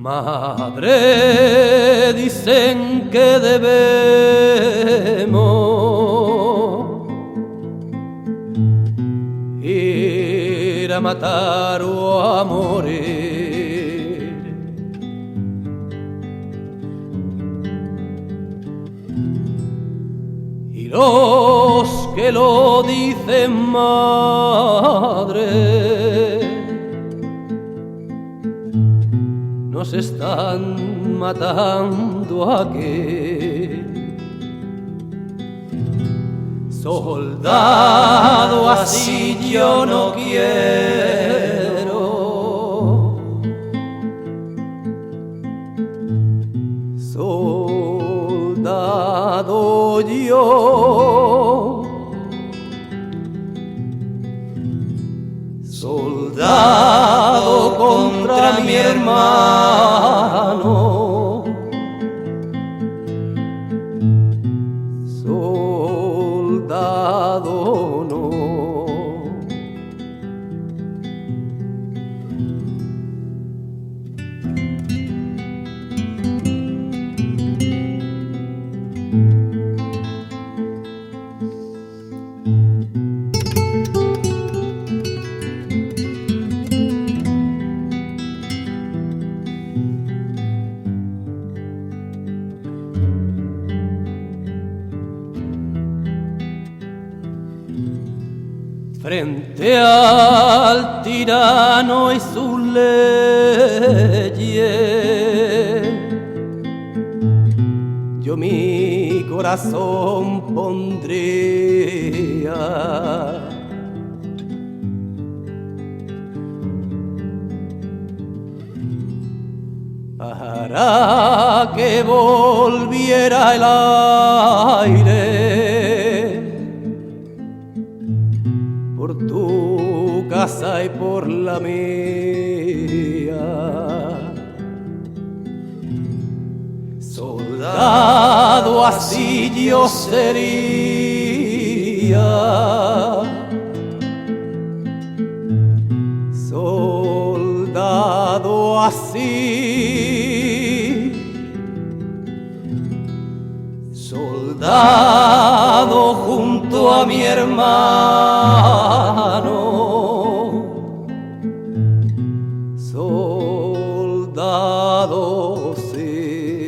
Madre, dicen que debemos ir a matar o a morir. Y los que lo dicen, madre, nos están matando aquí. Soldado, así yo no quiero. Soldado yo. Soldado contra mi hermano. Soldado no. Frente al tirano y sus leyes, yo mi corazón pondría. Para que volviera el aire por tu casa y por la mía. Soldado, así yo sería. Soldado, así. Soldado junto a mi hermano. Soldado, sí.